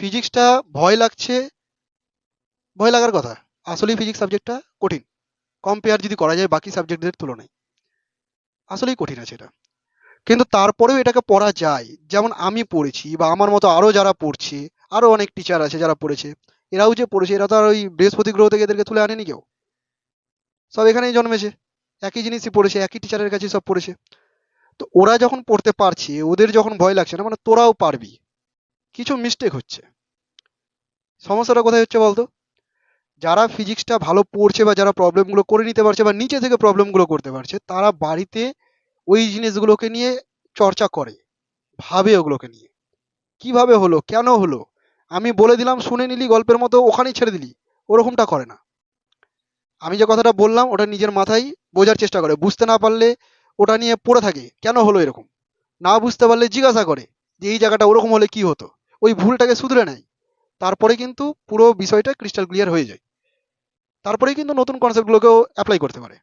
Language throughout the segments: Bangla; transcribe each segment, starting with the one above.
ফিজিক্সটা ভয় লাগছে, ভয় লাগার কথা। আসলেই ফিজিক্স সাবজেক্টটা কঠিন, কম্পেয়ার যদি করা যায় বাকি সাবজেক্টদের তুলনায়, আসলেই কঠিন আছে এটা। কিন্তু তারপরেও এটাকে পড়া যায়। যেমন আমি পড়েছি, বা আমার মতো আরো যারা পড়ছে, আরো অনেক টিচার আছে যারা পড়েছে, এরাও যে পড়েছে, এরা তো আর ওই বৃহস্পতি গ্রহ থেকে এদেরকে তুলে আনেনি কেউ। সব এখানেই জন্মেছে, একই জিনিসই পড়েছে, একই টিচারের কাছে সব পড়েছে। তো ওরা যখন পড়তে পারছে, ওদের যখন ভয় লাগছে না, মানে তোরাও পারবি। কিছু মিস্টেক হচ্ছে। সমস্যাটা কোথায় হচ্ছে বলতো? যারা ফিজিক্সটা ভালো পড়ছে, বা যারা প্রবলেমগুলো করে নিতে পারছে, বা নিচে থেকে প্রবলেমগুলো করতে পারছে, তারা বাড়িতে ওই জিনিসগুলোকে নিয়ে চর্চা করে, ভাবে ওগুলোকে নিয়ে। কিভাবে হলো, কেন হলো, আমি বলে দিলাম শুনে নিলি, গল্পের মতো ওখানেই ছেড়ে দিলি, ওরকমটা করে না। আমি যে কথাটা বললাম ওটা নিজের মাথায় বোঝার চেষ্টা করে, বুঝতে না পারলে ওটা নিয়ে পড়ে থাকে, কেন হলো এরকম। না বুঝতে পারলে জিজ্ঞাসা করে যে এই জায়গাটা ওরকম হলে কি হতো, ওই ভুলটাকে শুধরে নেয়। তারপরে কিন্তু পুরো বিষয়টা ক্রিস্টাল ক্লিয়ার হয়ে যায়। তারপরেই কিন্তু নতুন কনসেপ্টগুলোকেও অ্যাপ্লাই করতে পারে।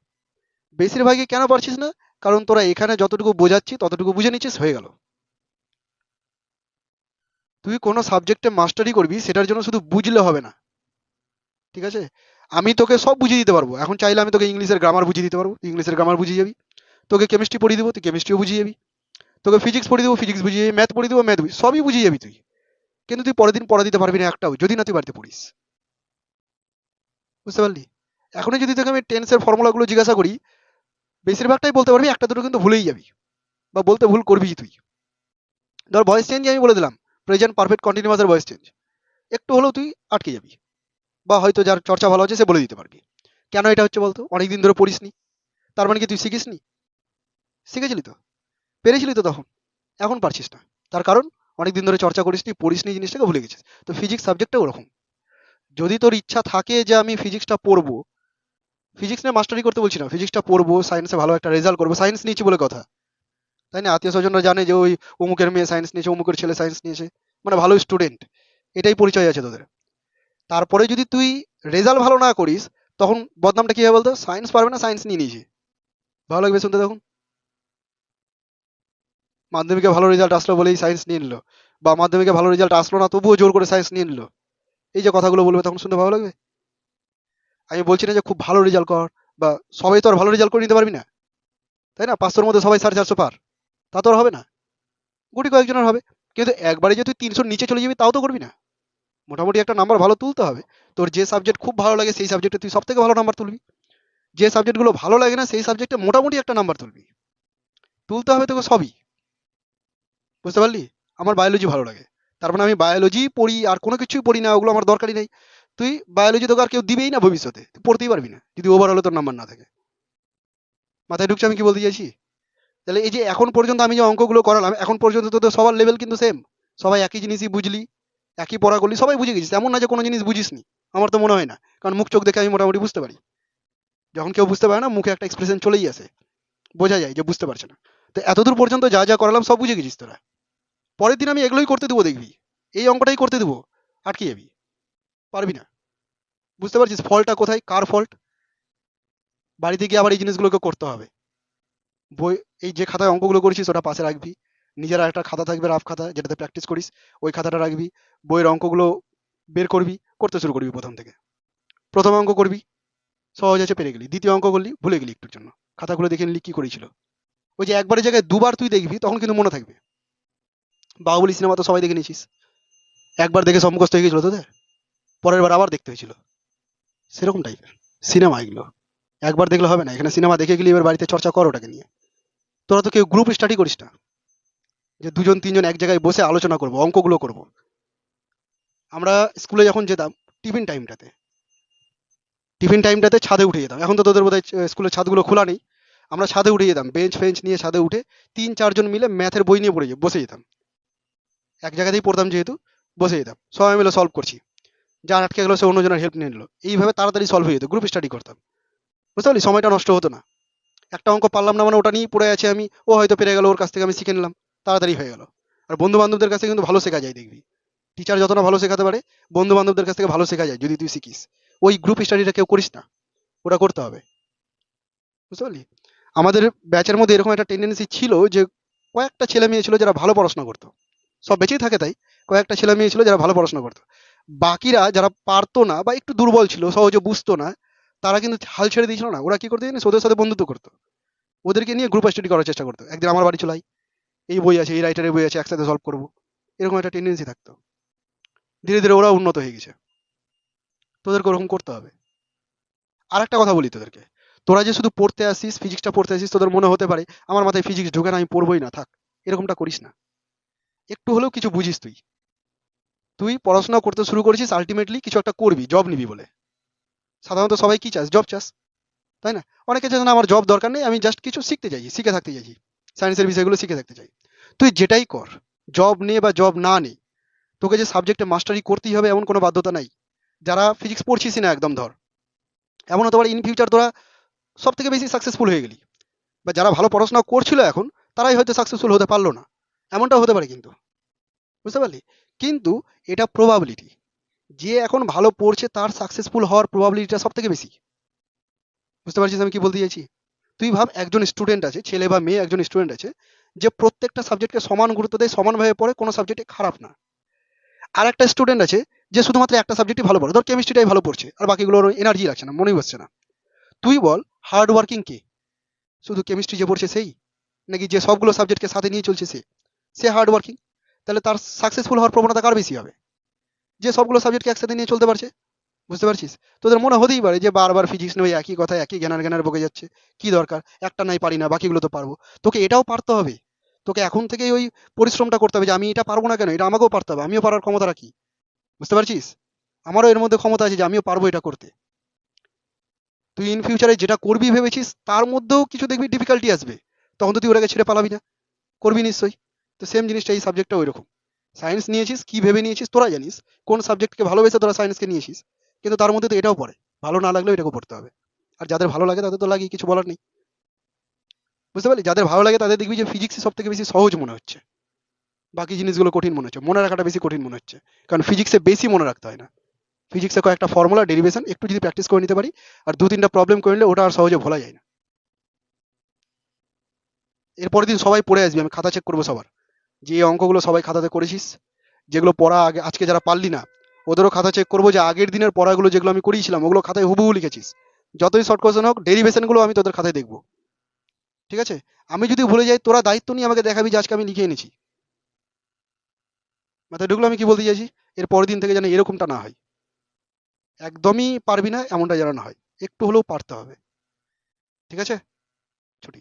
বেশিরভাগই কেন পারছিস না? কারণ তোরা এখানে যতটুকু বোঝাচ্ছি ততটুকু বুঝে নিচ্ছিস, হয়ে গেল। তুই কোনো সাবজেক্টে মাস্টারি করবি, সেটার জন্য শুধু বুঝলে হবে না, ঠিক আছে? আমি তোকে সব বুঝিয়ে দিতে পারবো, এখন চাইলে আমি তোকে ইংলিশের গ্রামার বুঝিয়ে দিতে পারবো, তুই ইংলিশের গ্রামার বুঝিয়ে যাবি। তোকে কেমিস্ট্রি পড়িয়ে দেবো, তুই কেমিস্ট্রিও বুঝিয়ে যাবি। তোকে ফিজিক্স পড়িয়ে দেবো, ফিজিক্স বুঝিয়ে যাবি। ম্যাথ পড়িয়ে দেবো, ম্যাথ সবই বুঝিয়ে যাবি তুই। কিন্তু তুই পরের দিন পড়া দিতে পারবি না একটাও, যদি না তুই বাড়িতে পড়িস। বুঝতে পারলি? এখনই যদি তোকে আমি টেন্সের ফর্মুলাগুলো জিজ্ঞাসা করি, বেশিরভাগটাই বলতে পারবি, একটা দুটো কিন্তু ভুলেই যাবি, বা বলতে ভুল করবি তুই। ধর ভয়েস চেঞ্জ আমি বলে দিলাম, প্রেজেন্ট পারফেক্ট কন্টিনিউয়াসের ভয়েস চেঞ্জ, একটু হলেও তুই আটকে যাবি। বা হয়তো যার চর্চা ভালো আছে সে বলে দিতে পারবি। কেন এটা হচ্ছে বলতো? অনেকদিন ধরে পড়িসনি, তার মানে কি তুই শিখিসনি? শিখেছিলি তো, পেরেছিলি তো তখন, এখন পারছিস না। তার কারণ অনেকদিন ধরে চর্চা করিসনি, পড়িসনি, জিনিসটাকে ভুলে গেছিস। তো ফিজিক্স সাবজেক্টটা ওরকম। যদি তোর ইচ্ছা থাকে যে আমি ফিজিক্সটা পড়বো, ফিজিক্স নিয়ে মাস্টারি করতে বলছি না, ফিজিক্সটা পড়বো, সায়েন্সে ভালো একটা রেজাল্ট করবো, সায়েন্স নিয়েছি বলে কথা, তাই না? আত্মীয় স্বজনরা জানে যে ওই অমুকের মেয়ে সায়েন্স নিয়েছে, অমুকের ছেলে সায়েন্স নিয়েছে, মানে ভালো স্টুডেন্ট, এটাই পরিচয় আছে তোদের। তারপরে যদি তুই রেজাল্ট ভালো না করিস, তখন বদনামটা কি হবে বলতো? সায়েন্স পারবে না, সায়েন্স নিয়ে নিয়েছে। ভালো লাগবে শুনতে তখন? মাধ্যমিকে ভালো রেজাল্ট আসলো বলেই সায়েন্স নিয়ে নিল, বা মাধ্যমিকে ভালো রেজাল্ট আসলো না তবুও জোর করে সায়েন্স নিয়ে নিল, এই যে কথাগুলো বলবে তখন শুনতে ভালো লাগবে? আমি বলছি না যে খুব ভালো রেজাল্ট কর, বা সবাই তো আর ভালো রেজাল্ট করে নিতে পারবি না, তাই না? 500-র মধ্যে সবাই 450 পার, তা তো আর হবে না, গুটি কয়েকজনের হবে। কিন্তু একবারে যে তুই 300-র নিচে চলে যাবি তাও তো করবি না। মোটামুটি একটা নাম্বার ভালো তুলতে হবে। তোর যে সাবজেক্ট খুব ভালো লাগে সেই সাবজেক্টে তুই সব থেকে ভালো নাম্বার তুলবি, যে সাবজেক্টগুলো ভালো লাগে না সেই সাবজেক্টে মোটামুটি একটা নাম্বার তুলবি। তুলতে হবে তোকে সবই। বুঝতে পারলি? আমার বায়োলজি ভালো লাগে, তার মানে আমি বায়োলজি পড়ি, আর কোনো কিছুই পড়ি না, ওগুলো আমার দরকারই নেই। তুই বায়োলজি তোকে আর কেউ দিবেই না ভবিষ্যতে, তুই পড়তেই পারবি না যদি ওভারঅলে তোর নাম্বার না থাকে। মাথায় ঢুকছে আমি কি বলতে চাইছি? তাহলে এই যে এখন পর্যন্ত আমি যে অঙ্কগুলো করালাম, এখন পর্যন্ত তোদের সবার লেভেল কিন্তু সেম। সবাই একই জিনিসই বুঝলি, একই পড়া করলি, সবাই বুঝে গেছিস, এমন না যে কোনো জিনিস বুঝিসনি। আমার তো মনে হয় না, কারণ মুখ চোখ দেখে আমি মোটামুটি বুঝতে পারি। যখন কেউ বুঝতে পারে না, মুখে একটা এক্সপ্রেশন চলেই আসে, বোঝা যায় যে বুঝতে পারছে না। তো এতদূর পর্যন্ত যা যা করালাম সব বুঝে গেছিস তোরা। পরের দিন আমি এগুলোই করতে দেবো, দেখবি এই অঙ্কটাই করতে দেবো, আটকে যাবি, পারবি না। বুঝতে পারছিস ফলটা কোথায়, কার ফল্ট? বাড়িতে গিয়ে আবার এই জিনিসগুলোকে করতে হবে। বই, এই যে খাতায় অঙ্কগুলো করেছিস ওটা পাশে রাখবি, নিজের একটা খাতা থাকবে, রাফ খাতা, যেটাতে প্র্যাকটিস করিস, ওই খাতাটা রাখবি। বইয়ের অঙ্কগুলো বের করবি, করতে শুরু করবি প্রথম থেকে। প্রথম অঙ্ক করবি, সহজ আছে, পেরে গেলি। দ্বিতীয় অঙ্ক করলি, ভুলে গেলি একটুর জন্য, খাতাগুলো দেখে নিলি কি করেছিল। ওই যে একবারের জায়গায় দুবার তুই দেখবি, তখন কিন্তু মনে থাকবে। বাহুবলী সিনেমা তো সবাই দেখে নিয়েছিস, একবার দেখে সব মুখস্থ হয়ে গেছিল তোদের, পরের বার আবার দেখতে হয়েছিল। সেরকম টাইপের সিনেমা এগুলো, একবার দেখলে হবে না। এখানে সিনেমা দেখে গেলে এবার বাড়িতে চর্চা কর ওটাকে নিয়ে। তোরা তো কেউ গ্রুপ স্টাডি করিস না, যে দুজন তিনজন এক জায়গায় বসে আলোচনা করব, অঙ্কগুলো করব। আমরা স্কুলে যখন যেতাম, টিফিন টাইমটাতে টিফিন টাইমটাতে ছাদে উঠে যেতাম। এখন তো তোদের বোধহয় স্কুলের ছাদগুলো খোলা নেই। আমরা ছাদে উঠে যেতাম, বেঞ্চ ফেঞ্চ নিয়ে ছাদে উঠে 3-4 জন মিলে ম্যাথের বই নিয়ে বসে যেতাম। এক জায়গাতেই পড়তাম যেহেতু, বসে যেতাম, সবাই মিলে সলভ করছি। যার আটকে গেলো সে অন্যজনের হেল্প নিয়ে নিল, এইভাবে তাড়াতাড়ি সলভ হয়ে যেত, গ্রুপ স্টাডি করতাম। বুঝতে পারলি? সময়টা নষ্ট হতো না। একটা অঙ্ক পারলাম না মানে ওটা নিয়েই পড়ে আছে আমি, ও হয়তো পেরে গেল, ওর কাছ থেকে আমি শিখে নিলাম, তাড়াতাড়ি হয়ে গেল। আর বন্ধু বান্ধবদের কাছে কিন্তু ভালো শেখা যায়, দেখবি টিচার যত না ভালো শেখাতে পারে, বন্ধু বান্ধবদের কাছ থেকে ভালো শেখা যায় যদি তুই শিখিস। ওই গ্রুপ স্টাডিটা কেউ করিস না, ওটা করতে হবে। বুঝতে পারলি? আমাদের ব্যাচের মধ্যে এরকম একটা টেন্ডেন্সি ছিল যে কয়েকটা ছেলে মেয়ে ছিল যারা ভালো পড়াশোনা করতো, সব বেঁচেই থাকে তাই, কয়েকটা ছেলে মেয়ে ছিল যারা ভালো পড়াশোনা করতো। বাকিরা যারা পারতো না বা একটু দুর্বল ছিল, সহজে বুঝতো না, তারা কিন্তু হাল ছেড়ে দিয়েছিল না। ওরা কি করতো জানিস? ওদের সাথে বন্ধুত্ব করতো, ওদেরকে নিয়ে গ্রুপ স্টাডি করার চেষ্টা করতো। একদিন আমার বাড়ি চলে আয়, এই বই আছে, এই রাইটারের বই আছে, একসাথে সলভ করবো, এরকম একটা টেন্ডেন্সি থাকতো। ধীরে ধীরে ওরা উন্নত হয়ে গেছে। তোদেরকে ওরকম করতে হবে। আর একটা কথা বলি তোদেরকে, তোরা যে শুধু পড়তে আসিস, ফিজিক্সটা পড়তে আসিস, তোদের মনে হতে পারে আমার মাথায় ফিজিক্স ঢোকে না, আমি পড়বোই না, থাক। এরকমটা করিস না। একটু হলেও কিছু বুঝিস তুই। তুই পড়াশোনা করতে শুরু করেছিস আলটিমেটলি কিছু একটা করবি, জব নিবি বলে। সাধারণত সবাই কি চাস? জব চাস, তাই না? অনেকে চায় না আমার জব দরকার নেই, আমি জাস্ট কিছু শিখতে চাই, শিখে থাকতে চাইছি, সায়েন্সের বিষয়গুলো শিখে থাকতে চাই। তুই যেটাই কর, জব নে বা জব না নে, তোকে যে সাবজেক্টে মাস্টারি করতেই হবে এমন কোনো বাধ্যতা নাই। যারা ফিজিক্স পড়ছিস না একদম, ধর, এমন হতে পারে ইন ফিউচার তোরা সব থেকে বেশি সাকসেসফুল হয়ে গেলি, বা যারা ভালো পড়াশোনা করছিল এখন, তারাই হয়তো সাকসেসফুল হতে পারলো না, এমনটাও হতে পারে কিন্তু। বুঝতে পারলি? কিন্তু এটা প্রবাবিলিটি, যে এখন ভালো পড়ছে তার সাকসেসফুল হওয়ার প্রবাবিলিটিটা সব থেকে বেশি। বুঝতে পারছিস আমি কি বলতে চাইছি? তুই ভাব, একজন স্টুডেন্ট আছে, ছেলে বা মেয়ে, একজন স্টুডেন্ট আছে যে প্রত্যেকটা সাবজেক্টকে সমান গুরুত্ব দেয়, সমানভাবে পড়ে, কোনো সাবজেক্টে খারাপ না। আর একটা স্টুডেন্ট আছে যে শুধুমাত্র একটা সাবজেক্টই ভালো পড়ে, ধর কেমিস্ট্রিটাই ভালো পড়ছে, আর বাকিগুলোর এনার্জি লাগছে না, মনেই বসছে না। তুই বল, হার্ড ওয়ার্কিং কে? শুধু কেমিস্ট্রি যে পড়ছে সেই, নাকি যে সবগুলো সাবজেক্টকে সাথে নিয়ে চলছে সে? সে হার্ড ওয়ার্কিং। তাহলে তার সাকসেসফুল হওয়ার প্রবণতা কার বেশি হবে? যে সবগুলো সাবজেক্টকে একসাথে নিয়ে চলতে পারছে। বুঝতে পারছিস? তোদের মনে হতেই পারে যে বারবার ফিজিক্স নিয়ে ওই একই কথা, একই জ্ঞানের জ্ঞানের বকে যাচ্ছে, কি দরকার, একটা নাই পারি না, বাকিগুলো তো পারবো। তোকে এটাও পারতে হবে। তোকে এখন থেকেই ওই পরিশ্রমটা করতে হবে যে আমি এটা পারবো না কেন, এটা আমাকেও পারতে হবে, আমিও পারার ক্ষমতা রাখি। বুঝতে পারছিস? আমারও এর মধ্যে ক্ষমতা আছে যে আমিও পারবো এটা করতে। তুই ইন ফিউচারে যেটা করবি ভেবেছিস তার মধ্যেও কিছু দেখবি ডিফিকাল্টি আসবে, তখন তো তুই ওটাকে ছেড়ে পালাবি না, করবি নিশ্চয়ই। তো সেম জিনিসটা এই সাবজেক্টটা ওই রকম। সায়েন্স নিয়েছিস, কি ভেবে নিয়েছিস তোরা জানিস, কোন সাবজেক্টকে ভালোবেসে তোরা সায়েন্সকে নিয়েছিস, কিন্তু তার মধ্যে তো এটাও পড়ে, ভালো না লাগলেও এটাকে পড়তে হবে। আর যাদের ভালো লাগে তাদের তো লাগে, কিছু বলার নেই। বুঝতে পারলি? যাদের ভালো লাগে তাদের দেখবি যে ফিজিক্স সব থেকে বেশি সহজ মনে হচ্ছে, বাকি জিনিসগুলো কঠিন মনে হচ্ছে, মনে রাখাটা বেশি কঠিন মনে হচ্ছে। কারণ ফিজিক্সে বেশি মনে রাখতে হয় না। ফিজিক্সে কয়েকটা ফর্মুলা, ডেরিভেশন একটু যদি প্র্যাকটিস করে নিতে পারি, আর দু তিনটা প্রবলেম করে নিলে ওটা আর সহজে ভোলা যায় না। এরপরের দিন সবাই পড়ে আসবি, আমি খাতা চেক করবো সবার, যে এই অঙ্কগুলো সবাই খাতাতে করেছিস, যেগুলো পড়া আগে আজকে যারা পারলি না ওদেরও খাতা চেক করবো, যে আগের দিনের পড়াগুলো যেগুলো আমি করিয়েছিলাম ওগুলো খাতায় হুবহু লিখেছিস। যতই শর্ট কোশ্চেন হোক, ডেরিভেশনগুলো আমি তোদের খাতায় দেখবো। ঠিক আছে? আমি যদি ভুলে যাই, তোরা দায়িত্ব নিয়ে আমাকে দেখাবি যে আজকে আমি লিখে এনেছি। মাথায় ঢুকলো আমি কি বলতে চাইছি? এর পরের দিন থেকে যেন এরকমটা না হয়, একদমই পারবি না এমনটা যেন না হয়, একটু হলেও পারতে হবে। ঠিক আছে? ছুটি।